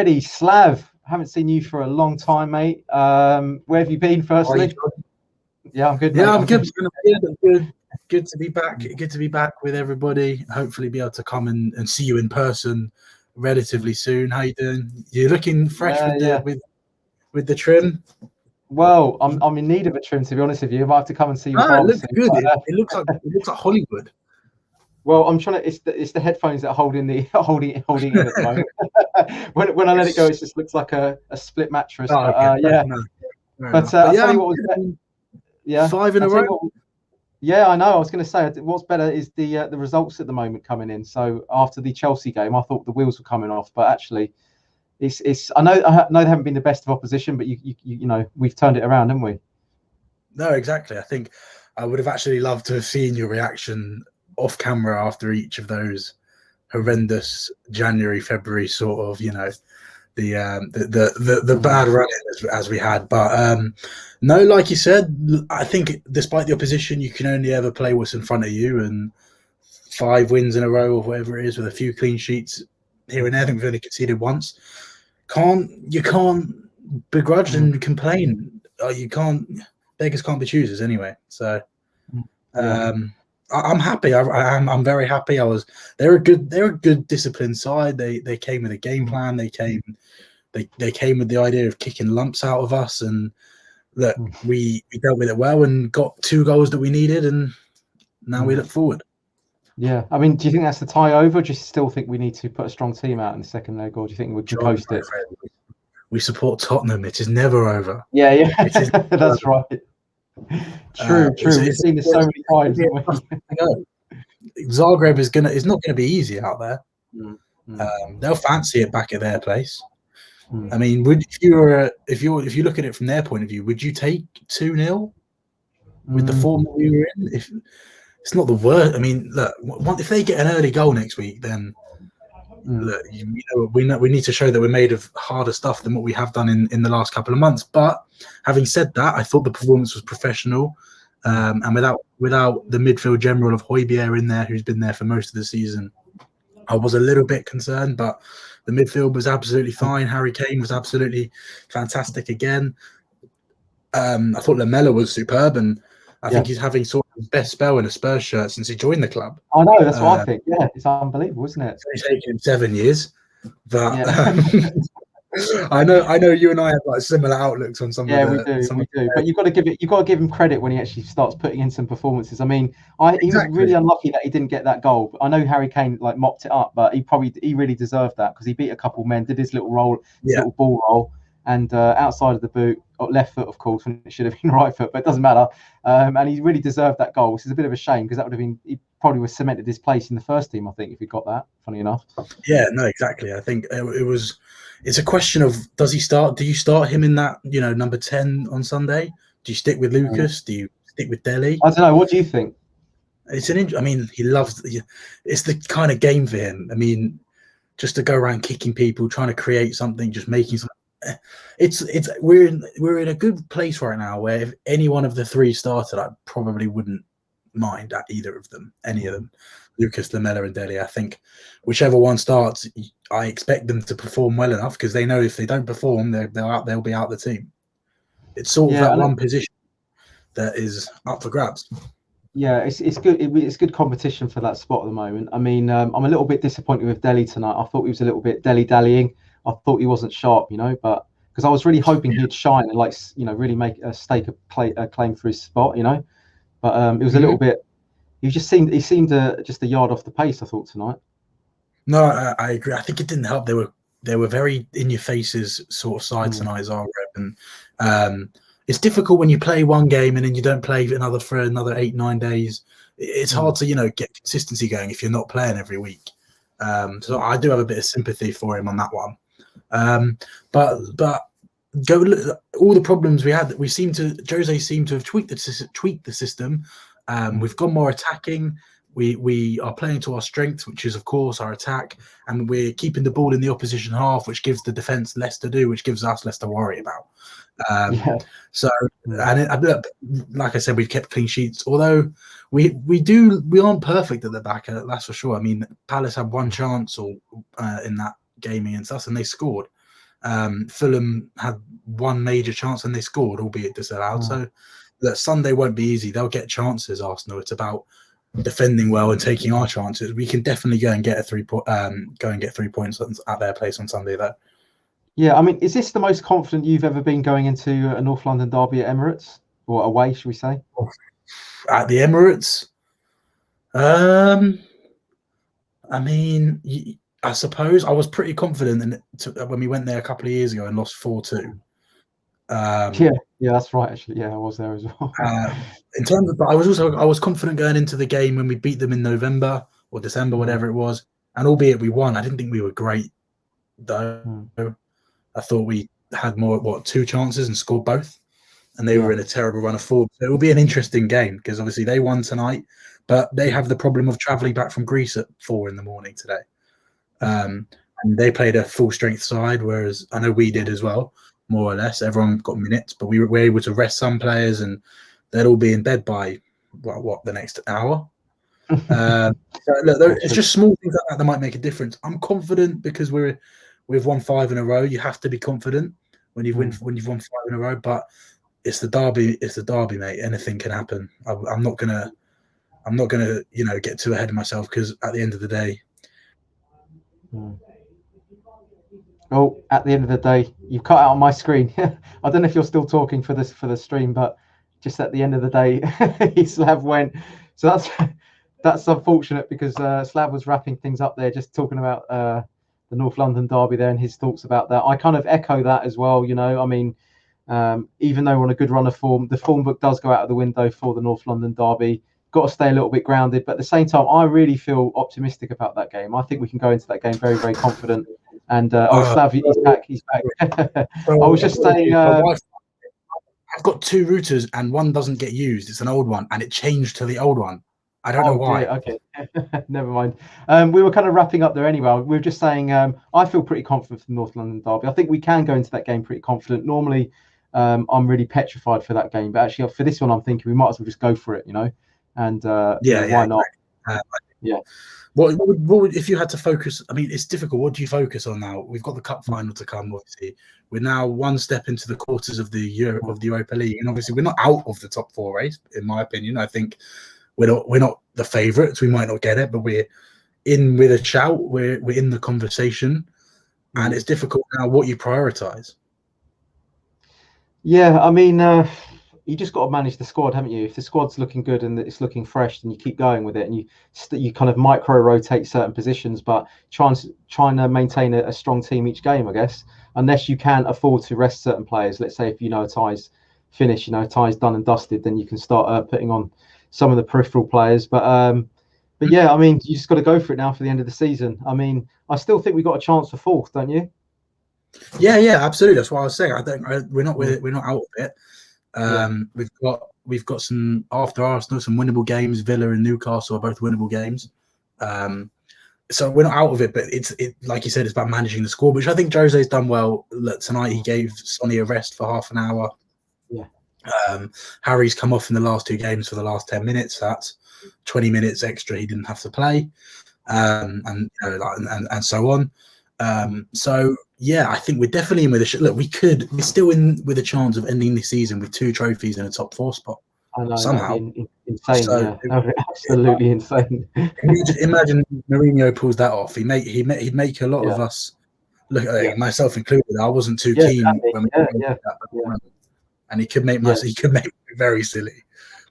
already. Slav, haven't seen you for a long time, mate. Where have you been, firstly? Yeah, I'm good, mate. Yeah, I'm good. Good. Good to be back. Good to be back with everybody. Hopefully be able to come and see you in person relatively soon. How you doing? You're looking fresh with the trim. Well, I'm in need of a trim, to be honest with you. I might have to come and see your barber. It looks soon, good. But, it looks like Hollywood. Well, I'm trying to. It's the headphones that are holding in at the moment. when I let it go, it just looks like a split mattress. Oh, but okay. yeah. But I'll tell you what was better. Yeah, 5 in a row. Yeah, I know. I was going to say what's better is the results at the moment coming in. So after the Chelsea game, I thought the wheels were coming off, but actually, it's. I know they haven't been the best of opposition, but you know we've turned it around, haven't we? No, exactly. I think I would have actually loved to have seen your reaction off camera after each of those horrendous January, February sort of, the bad run as we had. But no, like you said, I think despite the opposition, you can only ever play what's in front of you, and 5 wins in a row or whatever it is with a few clean sheets here and there. I think we've only conceded once. You can't begrudge and complain. You can't. Beggars can't be choosers anyway. So I'm happy. I'm very happy. They're a good disciplined side. They came with a game plan. They came with the idea of kicking lumps out of us, and look, we dealt with it well and got 2 goals that we needed, and now we look forward. Yeah, I mean, do you think that's the tie over? Or do you still think we need to put a strong team out in the second leg, or do you think we can coast it? We support Tottenham. It is never over. Yeah, that's right. True. We've seen this so many times. Zagreb is not gonna be easy out there. They'll fancy it back at their place. I mean, if you look at it from their point of view, would you take 2-0 with the form we were in? If it's not the worst, I mean, look, if they get an early goal next week, then look, we need to show that we're made of harder stuff than what we have done in the last couple of months. But having said that, I thought the performance was professional, and without the midfield general of Højbjerg in there, who's been there for most of the season, I was a little bit concerned. But the midfield was absolutely fine. Harry Kane was absolutely fantastic again. I thought Lamela was superb, and I think he's having sort of his best spell in a Spurs shirt since he joined the club. I know, that's what I think. Yeah, it's unbelievable, isn't it? It's taken him 7 years, but I know you and I have like similar outlooks on some. Yeah, we do. But you've got to give him credit when he actually starts putting in some performances. I mean, he was really unlucky that he didn't get that goal. I know Harry Kane like mopped it up, but he really deserved that because he beat a couple of men, did his little little ball roll, and outside of the boot, left foot, of course, when it should have been right foot, but it doesn't matter. And he really deserved that goal, which is a bit of a shame because that would have been, he probably was cemented his place in the first team, I think, if he got that, funny enough. Yeah, no, exactly. I think it's a question of, do you start him in that, number 10 on Sunday? Do you stick with Lucas? Do you stick with Dele? I don't know. What do you think? It's it's the kind of game for him. I mean, just to go around kicking people, trying to create something, just making something. We're in a good place right now where if any one of the 3 started, I probably wouldn't mind at either of them, any of them, Lucas, Lamela, and Dele. I think whichever one starts, I expect them to perform well enough because they know if they don't perform, they'll be out the team. It's sort of that one position that is up for grabs. Yeah, it's good. It's good competition for that spot at the moment. I mean, I'm a little bit disappointed with Dele tonight. I thought he was a little bit dallying. I thought he wasn't sharp, but because I was really hoping he'd shine and really make a claim for his spot, But it was a little bit. He seemed just a yard off the pace, I thought, tonight. No, I agree. I think it didn't help. They were very in your faces sort of side tonight, Zagreb, and it's difficult when you play one game and then you don't play for another 8-9 days. It's hard to get consistency going if you're not playing every week. So I do have a bit of sympathy for him on that one. But go look, all the problems we had. Jose seemed to have tweaked the system. We've gone more attacking. We are playing to our strengths, which is of course our attack, and we're keeping the ball in the opposition half, which gives the defense less to do, which gives us less to worry about. So, like I said, we've kept clean sheets. Although we aren't perfect at the back, that's for sure. I mean, Palace had one chance in that game against us, and they scored. Fulham had one major chance and they scored, albeit disallowed. So that Sunday won't be easy. They'll get chances, Arsenal. It's about defending well and taking our chances. We can definitely go and get 3 points at their place on Sunday, though. Yeah, I mean, is this the most confident you've ever been going into a North London derby at Emirates, or away, should we say? At the Emirates, I mean, I suppose I was pretty confident when we went there a couple of years ago and lost 4-2. Yeah, that's right. Actually, yeah, I was there as well. In terms of, but I was confident going into the game when we beat them in November or December, whatever it was, and albeit we won, I didn't think we were great though. I thought we had more, 2 chances and scored both, and they were in a terrible run of form. So it will be an interesting game because obviously they won tonight, but they have the problem of travelling back from Greece at 4 in the morning today. And they played a full strength side, whereas I know we did as well, more or less. Everyone got minutes, but we were able to rest some players, and they'll all be in bed by the next hour. So look, it's just small things like that might make a difference. I'm confident because we've won 5 in a row. You have to be confident when you've won 5 in a row, but it's the derby. It's the derby, mate. Anything can happen. I'm not gonna get too ahead of myself because at the end of the day. Oh, at the end of the day, you've cut out on my screen. I don't know if you're still talking for the stream, but just at the end of the day, Slav went. So that's unfortunate because Slav was wrapping things up there, just talking about the North London derby there and his thoughts about that. I kind of echo that as well. I mean, even though we're on a good run of form, the form book does go out of the window for the North London derby. Got to stay a little bit grounded, but at the same time, I really feel optimistic about that game. I think we can go into that game very, very confident. And Slav, he's back. He's back. I was just saying. I've got 2 routers and one doesn't get used. It's an old one, and it changed to the old one. I don't know why. Okay, never mind. We were kind of wrapping up there anyway. We were just saying I feel pretty confident for the North London derby. I think we can go into that game pretty confident. Normally, I'm really petrified for that game, but actually for this one, I'm thinking we might as well just go for it, And why not? What would if you had to focus? I mean, it's difficult. What do you focus on now? We've got the cup final to come. Obviously, we're now one step into the quarters of the Europa League, and obviously we're not out of the top 4 race. In my opinion, I think we're not the favourites. We might not get it, but we're in with a shout. We're in the conversation, and it's difficult now. What you prioritise? Yeah, I mean, you just got to manage the squad, haven't you? If the squad's looking good and it's looking fresh, then you keep going with it, and you kind of micro rotate certain positions, but trying to maintain a strong team each game, I guess. Unless you can afford to rest certain players. Let's say if a tie's finished, tie's done and dusted, then you can start putting on some of the peripheral players. But yeah, I mean, you just got to go for it now for the end of the season. I mean, I still think we got a chance for 4th, don't you? Yeah, absolutely. That's what I was saying. We're not out of it. We've got some after Arsenal, some winnable games. Villa and Newcastle are both winnable games. So we're not out of it, but it's like you said, it's about managing the score, which I think Jose's done well. Tonight he gave Sonny a rest for half an hour. Yeah. Harry's come off in the last 2 games for the last 10 minutes. That's 20 minutes extra he didn't have to play, and so on. So yeah, I think we're definitely in with a look. We're still in with a chance of ending the season with 2 trophies in a top 4 spot. I know, somehow insane. So, absolutely insane. Imagine Mourinho pulls that off. He'd make a lot of us look at it, myself included. I wasn't too keen when and he could make me very silly.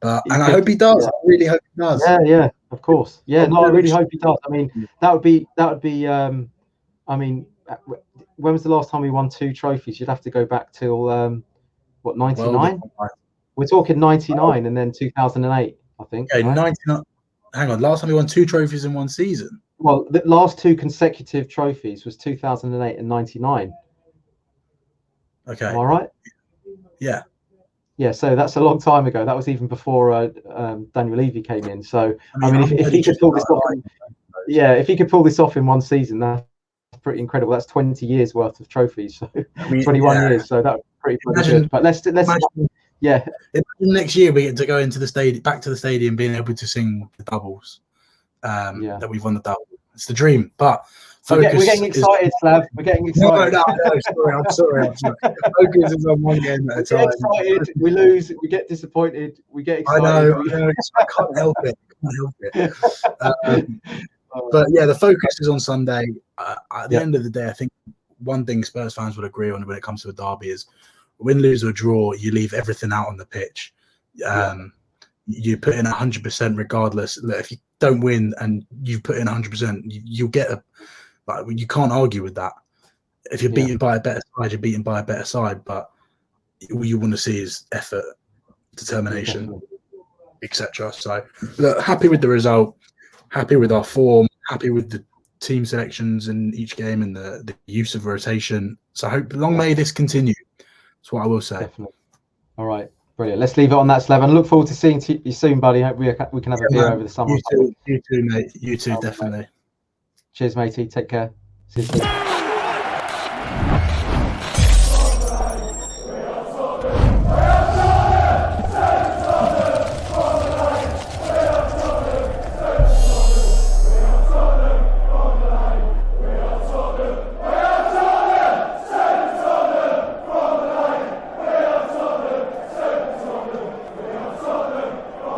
But I hope he does. I really hope he does. Yeah, of course. Yeah, no, I really hope he does. I mean, that would be. I mean, when was the last time we won 2 trophies? You'd have to go back till 99? We're talking 99 and then 2008, I think. Okay, 99. Hang on, last time we won 2 trophies in one season. Well, the last 2 consecutive trophies was 2008 and 99. Okay. Am I right? Yeah. Yeah, so that's a long time ago. That was even before Daniel Levy came in. So I mean if he could pull this off, if he could pull this off in one season, that's pretty incredible. That's 20 years worth of trophies. So 21 years. So that's pretty good. But let's imagine next year we get to go into the stadium, back to the stadium, being able to sing the doubles. That we've won the double. It's the dream. But we're getting excited, Slav. We're getting excited. No, I'm sorry. Focus is on one game at a time. Excited, we lose, we get disappointed, we get excited. I know. I can't help it. But yeah, the focus is on Sunday. At the end of the day, I think one thing Spurs fans would agree on when it comes to a derby is win, lose or draw, you leave everything out on the pitch. You put in 100% regardless. If you don't win and you put in 100%, you'll get you can't argue with that. If you're beaten by a better side, you're beaten by a better side. But all you want to see is effort, determination, etc. So look, happy with the result, happy with our form, happy with the team selections in each game and the use of rotation. So I hope long may this continue. That's what I will say. Definitely. All right. Brilliant. Let's leave it on that, Slav, and look forward to seeing you soon, buddy. Hope we can have a beer over the summer. You too, mate. You too, definitely. Cheers, matey. Take care. See you soon.